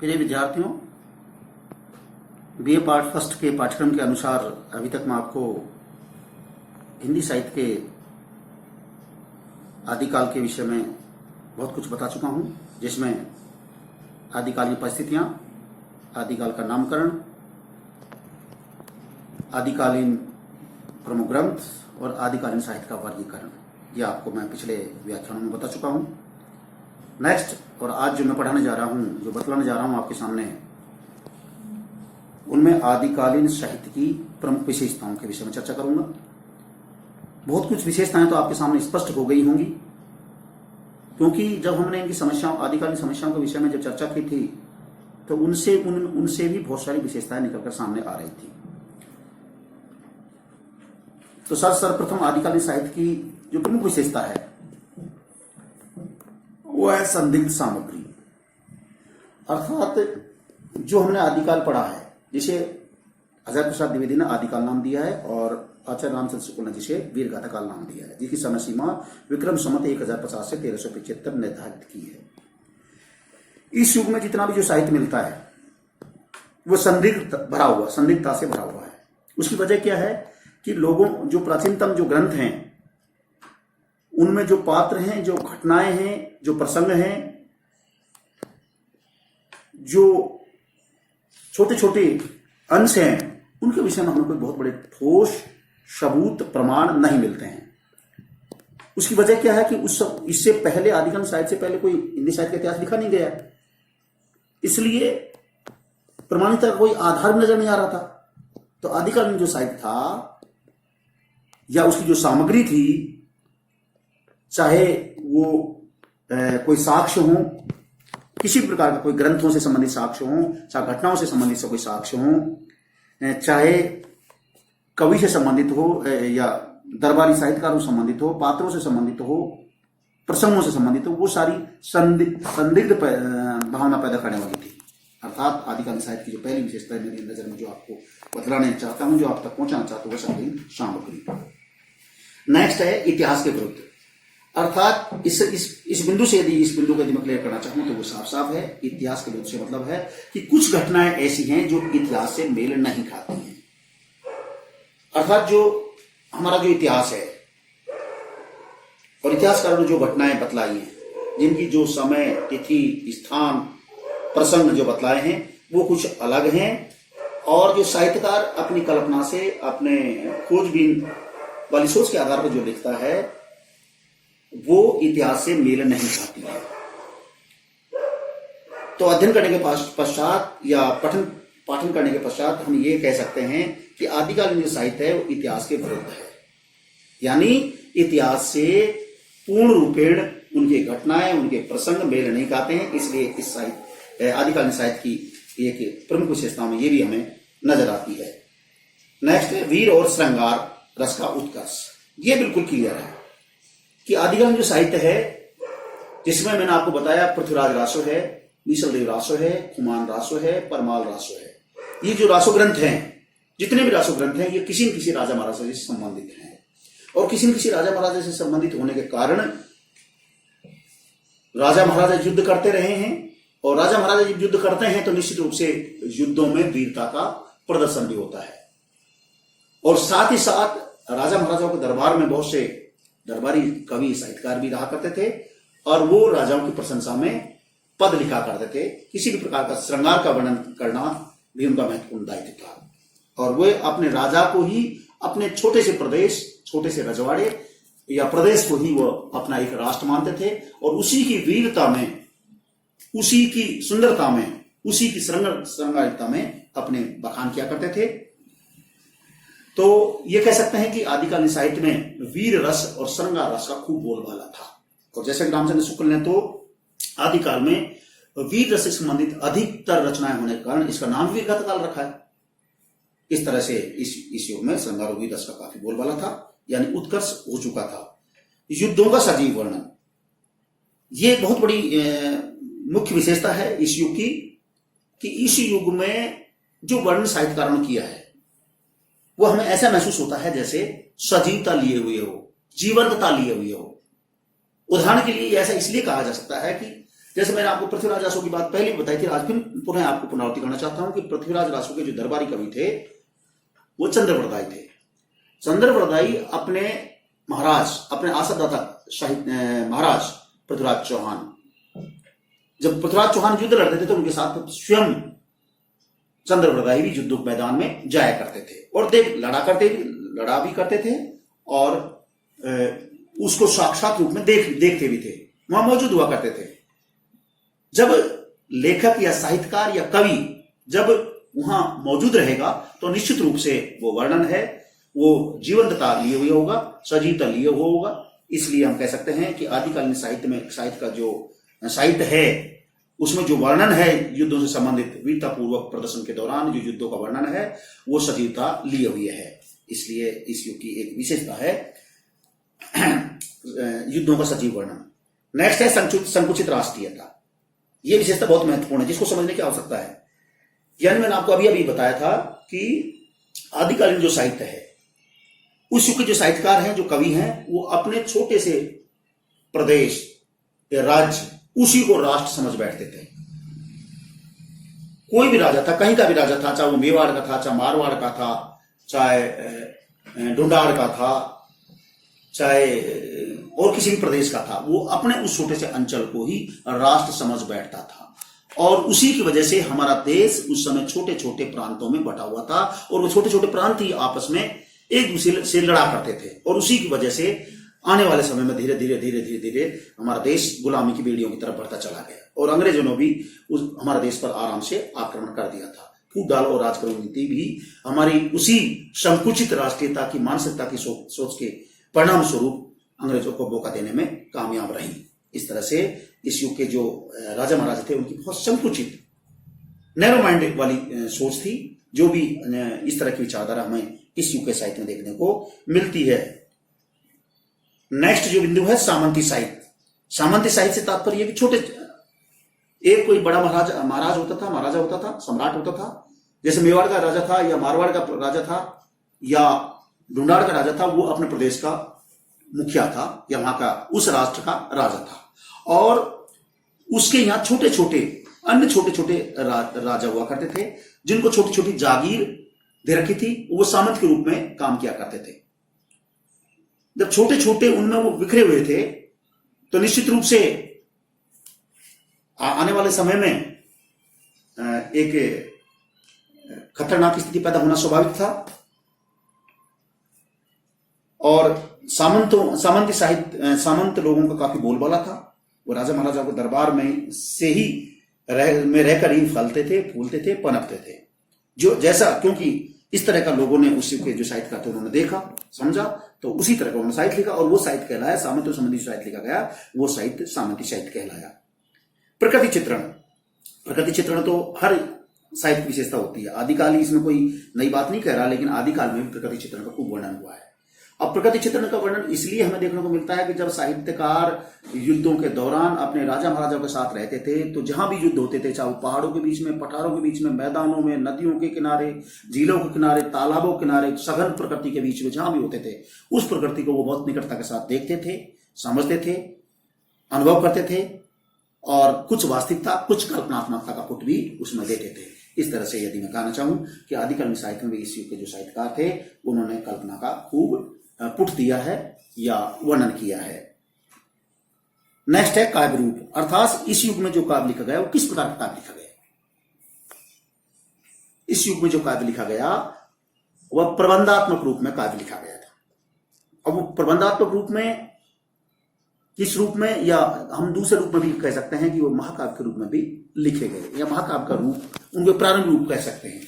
प्रिय विद्यार्थियों, BA part first के पाठ्यक्रम के अनुसार अभी तक मैं आपको हिंदी साहित्य के आदिकाल के विषय में बहुत कुछ बता चुका हूं, जिसमें आदिकालीन परिस्थितियां, आदिकाल का नामकरण, आदिकालीन प्रमुख ग्रंथ और आदिकालीन साहित्य का वर्गीकरण, ये आपको मैं पिछले व्याख्यानों में बता चुका हूं। नेक्स्ट और आज जो मैं पढ़ाने जा रहा हूं, जो बतलाने जा रहा हूं आपके सामने, उनमें आदिकालीन साहित्य की प्रमुख विशेषताओं के विषय में चर्चा करूंगा। बहुत कुछ विशेषताएं तो आपके सामने स्पष्ट हो गई होंगी, क्योंकि जब हमने इनकी समस्याओं, आदिकालीन समस्याओं के विषय में जब चर्चा की थी तो उनसे भी बहुत सारी विशेषताएं निकलकर सामने आ रही थी। तो सर्वप्रथम आदिकालीन साहित्य की जो प्रमुख विशेषता है वो है संदिग्ध सामग्री। अर्थात जो हमने आदिकाल पढ़ा है, जिसे अजय प्रसाद द्विवेदी ने आदिकाल नाम दिया है और आचार्य रामचंद्र शुक्ल ने जिसे वीरगाथाकाल नाम दिया है, जिसकी समय सीमा विक्रम संवत 1050 से 1375 निर्धारित की है। इस युग में जितना भी जो साहित्य मिलता है वो संदिग्धता से भरा हुआ है। उसकी वजह क्या है कि लोगों, जो प्राचीनतम जो ग्रंथ हैं, उनमें जो पात्र हैं, जो घटनाएं हैं, जो प्रसंग हैं, जो छोटे छोटे अंश हैं, उनके विषय में हमें कोई बहुत बड़े ठोस सबूत प्रमाण नहीं मिलते हैं। उसकी वजह क्या है कि इससे पहले आदिकालीन साहित्य से पहले कोई हिंदी साहित्य का इतिहास लिखा नहीं गया, इसलिए प्रमाणित का कोई आधार नजर नहीं आ रहा था। तो आदिकालीन जो साहित्य था या उसकी जो सामग्री थी, चाहे वो कोई साक्ष्य हो, किसी प्रकार का कोई ग्रंथों से संबंधित साक्ष्य हो, चाहे घटनाओं से संबंधित कोई साक्ष्य हो, चाहे कवि से संबंधित हो या दरबारी साहित्यकारों से संबंधित हो, पात्रों से संबंधित हो, प्रसंगों से संबंधित हो, वो सारी संदिग्ध भावना पैदा करने वाली थी। अर्थात आदिकालीन साहित्य की जो पहली विशेषता है मेरी नजर में, जो आपको बतलाने चाहता हूं, जो आप तक पहुंचाना चाहता हूं, वह संदिग्ध सामग्री। नेक्स्ट है इतिहास के विरुद्ध। अर्थात इस बिंदु से इस बिंदु को यदि मैं क्लियर करना चाहूं तो वो साफ साफ है। इतिहास के विरुद्ध से मतलब है कि कुछ घटनाएं ऐसी हैं जो इतिहास से मेल नहीं खाती हैं। अर्थात जो हमारा जो इतिहास है और इतिहासकारों ने जो घटनाएं बतलाई हैं, जिनकी जो समय, तिथि, स्थान, प्रसंग जो बतलाए हैं, वो कुछ अलग हैं, और जो साहित्यकार अपनी कल्पना से, अपने खोजबीन वाली सोच के आधार पर जो लिखता है, वो इतिहास से मेल नहीं खाती है। तो अध्ययन करने के पश्चात या पाठन करने के पश्चात हम ये कह सकते हैं कि आदिकालीन जो साहित्य है वो इतिहास के विरुद्ध है, यानी इतिहास से पूर्ण रूपेण उनकी घटनाएं, उनके प्रसंग मेल नहीं खाते हैं। इसलिए इस आदिकालीन साहित्य की एक प्रमुख विशेषता में ये भी हमें नजर आती है। नेक्स्ट है वीर और श्रृंगार रस का उत्कर्ष। ये बिल्कुल क्लियर है कि आदिकालीन जो साहित्य है, जिसमें मैंने आपको बताया पृथ्वीराज रासो है, बीसल देव रासो है, खुमान रासो है, परमाल रासो है, ये जो रासो ग्रंथ हैं, जितने भी रासो ग्रंथ हैं, ये किसी न किसी राजा महाराजा से संबंधित हैं। और किसी न किसी राजा महाराजा से संबंधित होने के कारण राजा महाराजा युद्ध करते रहे हैं, और राजा महाराजा जब युद्ध करते हैं तो निश्चित रूप से युद्धों में वीरता का प्रदर्शन भी होता है। और साथ ही साथ राजा महाराजाओं के दरबार में बहुत से दरबारी कवि, साहित्यकार भी रहा करते थे, और वो राजाओं की प्रशंसा में पद लिखा करते थे। किसी भी प्रकार का श्रृंगार का वर्णन करना भी उनका महत्वपूर्ण दायित्व था, और वे अपने राजा को ही अपने छोटे से प्रदेश, छोटे से रजवाड़े या प्रदेश को ही वो अपना एक राष्ट्र मानते थे, और उसी की वीरता में, उसी की सुंदरता में, उसी की श्रृंगारिता में अपने बखान किया करते थे। तो ये कह सकते हैं कि आदिकालीन साहित्य में वीर रस और श्रृंगार रस का खूब बोलबाला था। और जैसे कि रामचंद्र शुक्ल ने तो आदिकाल में वीर रस से संबंधित अधिकतर रचनाएं होने के कारण इसका नाम वीरगाथाकाल रखा है। इस तरह से इस युग में श्रृंगार और वीर रस का काफी बोलबाला था, यानी उत्कर्ष हो चुका था। युद्धों का सजीव वर्णन, ये बहुत बड़ी मुख्य विशेषता है इस युग की, कि इस युग में जो वर्णन साहित्यकारों ने किया है वो हमें ऐसा महसूस होता है जैसे सजीवता लिए हुए हो, जीवंतता लिए हुए हो। उदाहरण के लिए ऐसा इसलिए कहा जा सकता है कि जैसे मैंने आपको पृथ्वीराज रासो की बात पहले बताई थी, आज फिर पुनः आपको पुनरावृत्ति करना चाहता हूं कि पृथ्वीराज रासो के जो दरबारी कवि थे वो चंद्रवरदाई थे। चंद्रवरदाई अपने महाराज, अपने आसदाता महाराज पृथ्वीराज चौहान, जब पृथ्वीराज चौहान युद्ध लड़ते थे तो उनके साथ स्वयं चंद्रवरदाई भी युद्ध मैदान में जाया करते थे और लड़ा भी करते थे और उसको साक्षात रूप में देखते भी थे, वहां मौजूद हुआ करते थे। जब लेखक या साहित्यकार या कवि जब वहां मौजूद रहेगा तो निश्चित रूप से वो वर्णन है, वो जीवंतता लिए हुए होगा, सजीवता लिए हुआ होगा। इसलिए हम कह सकते हैं कि आदिकालीन साहित्य में, साहित्य का जो साहित्य है उसमें जो वर्णन है युद्धों से संबंधित, वीरतापूर्वक प्रदर्शन के दौरान जो युद्धों का वर्णन है वो सजीवता लिए हुए है। इसलिए इस युग की एक विशेषता है युद्धों का सजीव वर्णन। नेक्स्ट है संकुचित राष्ट्रीयता। यह विशेषता बहुत महत्वपूर्ण है जिसको समझने की आवश्यकता है। यानी मैंने आपको अभी अभी बताया था कि आदिकालीन जो साहित्य है, उस युग के जो साहित्यकार हैं, जो कवि हैं, वो अपने छोटे से प्रदेश या राज्य उसी को राष्ट्र समझ बैठते थे। कोई भी राजा था, कहीं का भी राजा था, चाहे वो मेवाड़ का था, चाहे मारवाड़ का था, चाहे ढूंढाड़ का था, चाहे और किसी भी प्रदेश का था, वो अपने उस छोटे से अंचल को ही राष्ट्र समझ बैठता था। और उसी की वजह से हमारा देश उस समय छोटे छोटे प्रांतों में बटा हुआ था और वो छोटे छोटे प्रांत ही आपस में एक दूसरे से लड़ा करते थे। और उसी की वजह से आने वाले समय में धीरे धीरे हमारा देश गुलामी की बेड़ियों की तरफ बढ़ता चला गया और अंग्रेजों ने भी हमारे देश पर आराम से आक्रमण कर दिया था। फूट डाल और राज करो नीति भी हमारी उसी संकुचित राष्ट्रीयता की मानसिकता की सोच के परिणाम स्वरूप अंग्रेजों को मौका देने में कामयाब रही। इस तरह से इस युग के जो राजा महाराजा थे उनकी बहुत संकुचित, नैरो माइंड वाली सोच थी, जो भी इस तरह की विचारधारा हमें इस युग के साहित्य में देखने को मिलती है। नेक्स्ट जो बिंदु है सामंती साहित्य। सामंती साहित्य से तात्पर्य यह कि छोटे, एक कोई बड़ा महाराज होता था, महाराजा होता था, सम्राट होता था, जैसे मेवाड़ का राजा था या मारवाड़ का राजा था या ढूंढाड़ का राजा था, वो अपने प्रदेश का मुखिया था या वहां का उस राष्ट्र का राजा था। और उसके यहां छोटे छोटे अन्य छोटे छोटे राजा हुआ करते थे जिनको छोटी छोटी जागीर दे रखी थी, वो सामंत के रूप में काम किया करते थे। जब छोटे छोटे उनमें वो बिखरे हुए थे तो निश्चित रूप से आने वाले समय में एक खतरनाक स्थिति पैदा होना स्वाभाविक था। और सामंती साहित्य, सामंत लोगों का काफी बोलबाला था। वो राजा महाराजा को दरबार में से ही रहकर ही फलते थे, फूलते थे, पनपते थे। जो जैसा, क्योंकि इस तरह का लोगों ने उस युग के जो साहित्यकार थे उन्होंने देखा, समझा, तो उसी तरह का उन्होंने साहित्य लिखा और वो साहित्य कहलाया, सामंत संबंधी साहित्य लिखा गया, वो साहित्य सामंती साहित्य कहलाया। प्रकृति चित्रण। प्रकृति चित्रण तो हर साहित्य विशेषता होती है। आदिकाल इसमें कोई नई बात नहीं कह रहा, लेकिन आदिकाल में भी प्रकृति चित्रण का खूब वर्णन हुआ है। अब प्रकृति चित्रण का वर्णन इसलिए हमें देखने को मिलता है कि जब साहित्यकार युद्धों के दौरान अपने राजा महाराजाओं के साथ रहते थे तो जहां भी युद्ध होते थे, चाहे पहाड़ों के बीच में, पठारों के बीच में, मैदानों में, नदियों के किनारे, झीलों के किनारे, तालाबों के किनारे, सघन प्रकृति के बीच में जहां भी होते थे, उस प्रकृति को वो बहुत निकटता के साथ देखते थे, समझते थे, अनुभव करते थे और कुछ वास्तविकता, कुछ कल्पनात्मकता का पुट भी उसमें देते थे। इस तरह से यदि मैं कहना चाहूं कि आदिकालीन साहित्य में इस युग के जो साहित्यकार थे उन्होंने कल्पना का खूब पुट दिया है या वर्णन किया है। नेक्स्ट है काव्य रूप, अर्थात इस युग में जो काव्य लिखा गया वो किस प्रकार का काव्य लिखा गया। इस युग में जो काव्य लिखा गया वह प्रबंधात्मक रूप में काव्य लिखा गया था। अब वो प्रबंधात्मक रूप में किस रूप में, या हम दूसरे रूप में भी कह सकते हैं कि वो महाकाव्य के रूप में भी लिखे गए, या महाकाव्य का रूप उनके प्रारंभ रूप कह सकते हैं।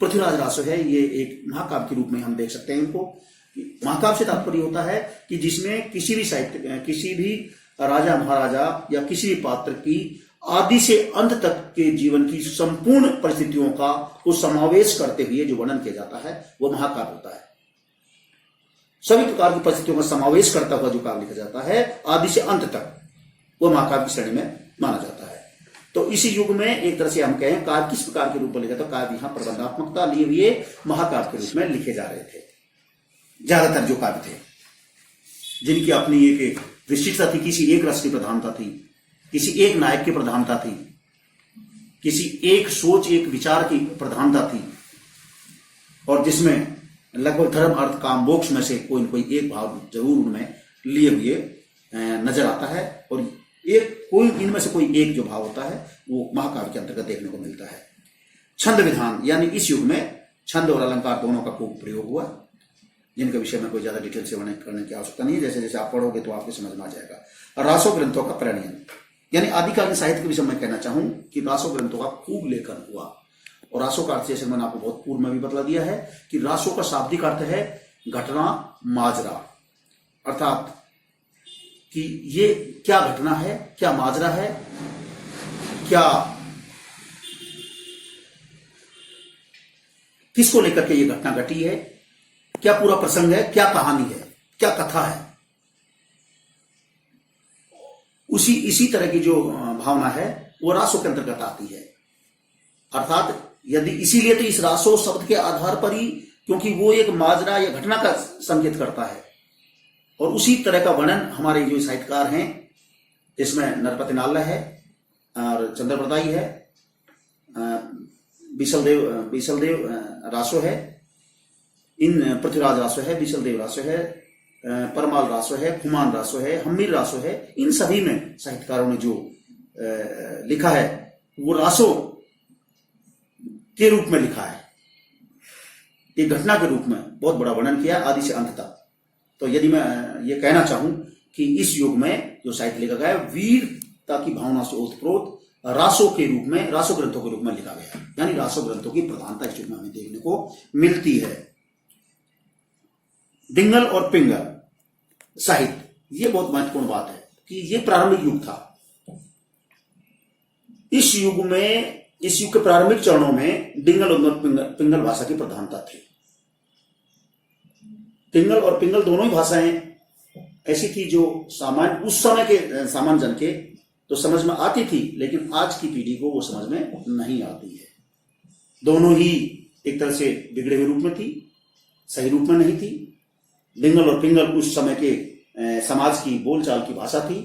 पृथ्वीराज रासो है, ये एक महाकाव्य के रूप में हम देख सकते हैं इनको। महाकाव्य से तात्पर्य होता है कि जिसमें किसी भी साहित्य, किसी भी राजा महाराजा या किसी भी पात्र की आदि से अंत तक के जीवन की संपूर्ण परिस्थितियों का को समावेश करते हुए जो वर्णन किया जाता है वो महाकाव्य होता है। सभी प्रकार की परिस्थितियों का समावेश करता हुआ जो काव्य लिखा जाता है आदि से अंत तक, वो महाकाव्य की श्रेणी में माना जाता है। तो इसी युग में एक तरह से हम कहें काव्य किस प्रकार के रूप में लिखा, तो काव्य यहां प्रबंधात्मकता लिए हुए महाकाव्य के रूप में लिखे जा रहे थे। ज्यादातर जो काव्य थे जिनकी अपनी एक विशिष्टता थी, किसी एक रस की प्रधानता थी, किसी एक नायक की प्रधानता थी, किसी एक सोच एक विचार की प्रधानता थी, और जिसमें लगभग धर्म अर्थ काम मोक्ष में से कोई न कोई एक भाव जरूर उनमें लिए हुए नजर आता है। और एक कोई इनमें से कोई एक जो भाव होता है वो महाकाव्य के अंतर्गत देखने को मिलता है। छंद विधान, यानी इस युग में छंद और अलंकार दोनों का खूब प्रयोग हुआ, जिनके विषय में कोई ज्यादा डिटेल से वर्णन करने की आवश्यकता नहीं है। जैसे जैसे आप पढ़ोगे तो आपको समझ में आ जाएगा। रासो ग्रंथों का प्रणयन, यानी आदिकालीन साहित्य के विषय में कहना चाहूं कि रासो ग्रंथों का खूब लेखन हुआ। और रासो का अर्थ जैसे मैंने आपको बहुत पूर्व में भी बतला दिया है कि रासो का शाब्दिक अर्थ है घटना माजरा, अर्थात कि ये क्या घटना है, क्या माजरा है, क्या किसको लेकर के ये घटना घटी है, क्या पूरा प्रसंग है, क्या कहानी है, क्या कथा है। इसी तरह की जो भावना है वो रासो के अंतर्गत आती है। अर्थात यदि इसीलिए तो इस रासो शब्द के आधार पर ही, क्योंकि वो एक माजरा या घटना का संकेत करता है। और उसी तरह का वर्णन हमारे जो साहित्यकार हैं, इसमें नरपति नाल्ला है और चंद्रप्रदाई है, बीसलदेव रासो है, इन पृथ्वीराज रासो है, बीसलदेव रासो है, परमाल रासो है, खुमान रासो है, हम्मीर रासो है। इन सभी में साहित्यकारों ने जो लिखा है वो रासो के रूप में लिखा है, एक घटना के रूप में बहुत बड़ा वर्णन किया आदि से अंत तक। तो यदि मैं ये कहना चाहूं कि इस युग में जो साहित्य लिखा गया है वीरता की भावना से ओतप्रोत रासो के रूप में, रासो ग्रंथों के रूप में लिखा गया, यानी रासो ग्रंथों की प्रधानता इस युग में हमें देखने को मिलती है। डिंगल और पिंगल साहित्य, ये बहुत महत्वपूर्ण बात है कि ये प्रारंभिक युग था। इस युग के प्रारंभिक चरणों में डिंगल और पिंगल भाषा की प्रधानता थी। डिंगल और पिंगल दोनों ही भाषाएं ऐसी थी जो सामान्य उस समय के सामान्य जन के तो समझ में आती थी, लेकिन आज की पीढ़ी को वो समझ में नहीं आती है। दोनों ही एक तरह से बिगड़े हुए रूप में थी, सही रूप में नहीं थी। डिंगल और पिंगल उस समय के समाज की बोलचाल की भाषा थी,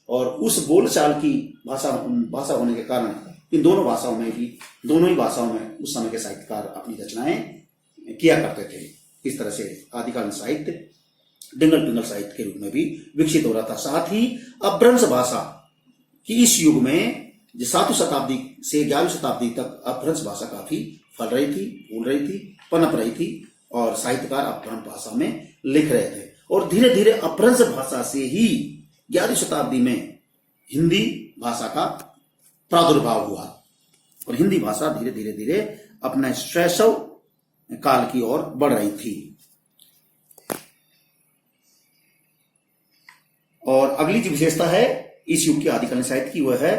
और उस बोलचाल की भाषा होने के कारण इन दोनों ही भाषाओं में उस समय के साहित्यकार अपनी रचनाएं किया करते थे। इस तरह से आदिकालीन साहित्य डिंगल पिंगल साहित्य के रूप में भी विकसित हो रहा था। साथ ही अपभ्रंश भाषा की इस युग में 7वीं शताब्दी से 11वीं शताब्दी तक अपभ्रंश भाषा काफी फल रही थी, फूल रही थी, पनप रही थी, और साहित्यकार अपभ्रंश भाषा में लिख रहे थे। और धीरे धीरे अपभ्रंश भाषा से ही 11वीं शताब्दी में हिंदी भाषा का प्रादुर्भाव हुआ, और हिंदी भाषा धीरे धीरे अपने शैशव काल की ओर बढ़ रही थी। और अगली जो विशेषता है इस युग के आदिकालीन साहित्य की, वह है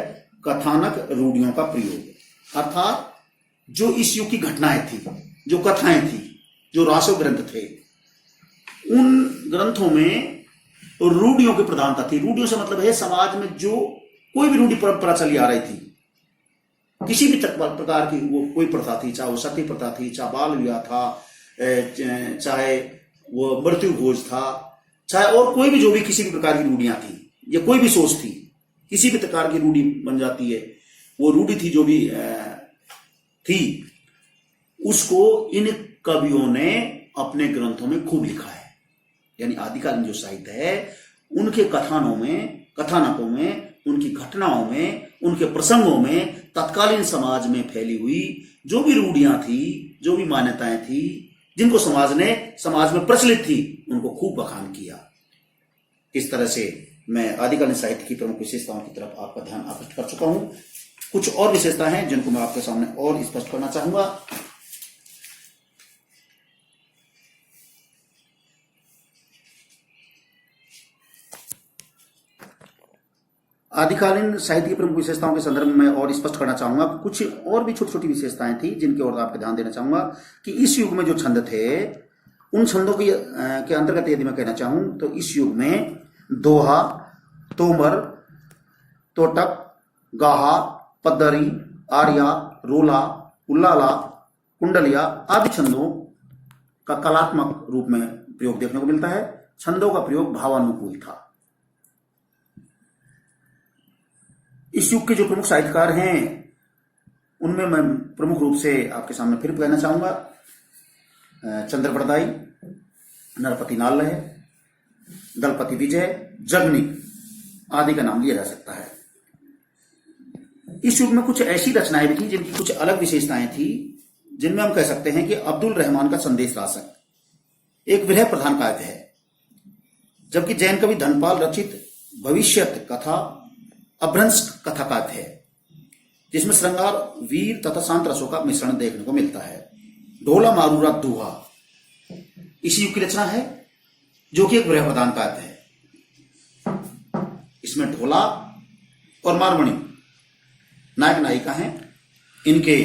कथानक रूढ़ियों का प्रयोग। अर्थात जो इस युग की घटनाएं थी, जो कथाएं थी, जो रासो ग्रंथ थे, उन ग्रंथों में रूढ़ियों की प्रधानता थी। रूढ़ियों से मतलब है समाज में जो कोई भी रूढ़ी परंपरा चली आ रही थी, किसी भी प्रकार की वो कोई प्रथा थी, चाहे वो सती प्रथा थी, चाहे बाल विवाह था, चाहे वो मृत्यु भोज था, चाहे और कोई भी जो भी किसी भी प्रकार की रूढ़ियां थी या कोई भी सोच थी, किसी भी प्रकार की रूढ़ी बन जाती है, वो रूढ़ी थी जो भी थी, उसको इन कवियों ने अपने ग्रंथों में खूब लिखा है। यानी आदिकालीन जो साहित्य है उनके कथानकों में, उनकी घटनाओं में, उनके प्रसंगों में तत्कालीन समाज में फैली हुई जो भी रूढ़ियां थी, जो भी मान्यताएं थी, जिनको समाज में प्रचलित थी, उनको खूब बखान किया। इस तरह से मैं आदिकालीन साहित्य की प्रमुख विशेषताओं की तरफ आपका ध्यान आकृष्ट कर चुका हूं। कुछ और विशेषताएं हैं जिनको मैं आपके सामने और स्पष्ट करना चाहूंगा। आदिकालीन साहित्य की प्रमुख विशेषताओं के संदर्भ में और स्पष्ट करना चाहूंगा। कुछ और भी छोटी छोटी विशेषताएं थी जिनकी ओर आपका ध्यान देना चाहूंगा कि इस युग में जो छंद थे, उन छंदों के अंतर्गत यदि मैं कहना चाहूं तो इस युग में दोहा, तोमर, तोटक, गाहा, पद्दरी, आर्या, रोला, उल्लाला, कुंडलिया आदि छंदों का कलात्मक रूप में प्रयोग देखने को मिलता है। छंदों का प्रयोग भावानुकूल था। इस युग के जो प्रमुख साहित्यकार हैं उनमें मैं प्रमुख रूप से आपके सामने फिर कहना चाहूंगा चंद्रप्रदाई, नरपति नालय, दलपति विजय, जगनी आदि का नाम लिया जा सकता है। इस युग में कुछ ऐसी रचनाएं भी थी जिनकी कुछ अलग विशेषताएं थी, जिनमें हम कह सकते हैं कि अब्दुल रहमान का संदेश रासक एक विरह प्रधान काव्य है, जबकि जैन कवि धनपाल रचित भविष्यत कथा अभ्रंश कथा काव्य है, जिसमें श्रृंगार, वीर तथा शांत रसों का मिश्रण देखने को मिलता है। ढोला मारूरा दूहा इसी युग की रचना है, जो कि एक विरह प्रधान काव्य है। इसमें ढोला और मारमणि नायक नायिका हैं। इनके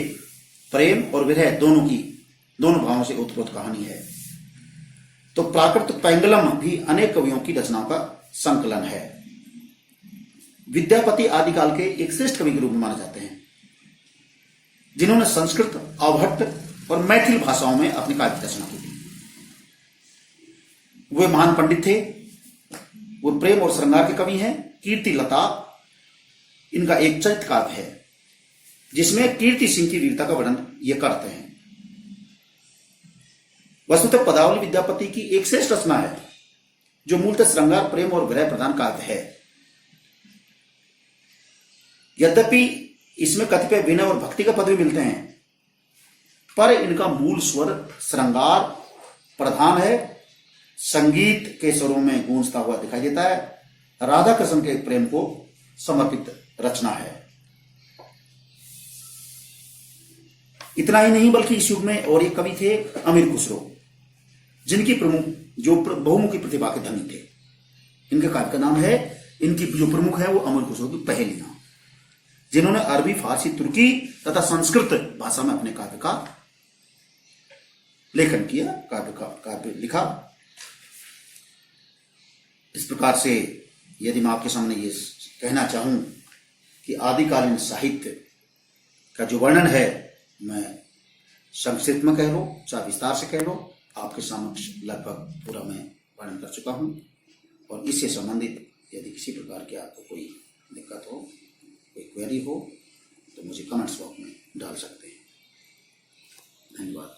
प्रेम और विरह दोनों भावों से उत्पन्न कहानी है। तो प्राकृत पैंगलम भी अनेक कवियों की रचनाओं का संकलन है। विद्यापति आदिकाल के एक श्रेष्ठ कवि के रूप में माने जाते हैं, जिन्होंने संस्कृत, अवहट्ट और मैथिल भाषाओं में अपनी काव्य की रचना की थी। वे महान पंडित थे। वो प्रेम और श्रृंगार के कवि हैं। कीर्ति लता इनका एक चरित्र काव्य है, जिसमें कीर्ति सिंह की वीरता का वर्णन ये करते हैं। वस्तुतः पदावली विद्यापति की एक श्रेष्ठ रचना है, जो मूलतः श्रृंगार, प्रेम और विरह प्रधान काव्य है। यद्यपि इसमें कतिपय विनय और भक्ति का पद भी मिलते हैं, पर इनका मूल स्वर श्रृंगार प्रधान है। संगीत के स्वरों में गूंजता हुआ दिखाई देता है। राधा कृष्ण के प्रेम को समर्पित रचना है। इतना ही नहीं, बल्कि इस युग में और एक कवि थे अमीर खुसरो, जिनकी बहुमुखी प्रतिभा के धनी थे। इनके काव्य का नाम है, इनकी जो प्रमुख है वो अमीर खुसरो की पहेलियां, जिन्होंने अरबी, फारसी, तुर्की तथा संस्कृत भाषा में अपने काव्य का लेखन किया, काव्य लिखा। इस प्रकार से यदि मैं आपके सामने ये कहना चाहूं कि आदिकालीन साहित्य का जो वर्णन है, मैं संक्षिप्त में कह लो चाहे विस्तार से कह लो, आपके समक्ष लगभग पूरा मैं वर्णन कर चुका हूं। और इससे संबंधित यदि किसी प्रकार की आपको कोई दिक्कत हो, कोई क्वेरी हो, तो मुझे कमेंट्स बॉक्स में डाल सकते हैं। धन्यवाद।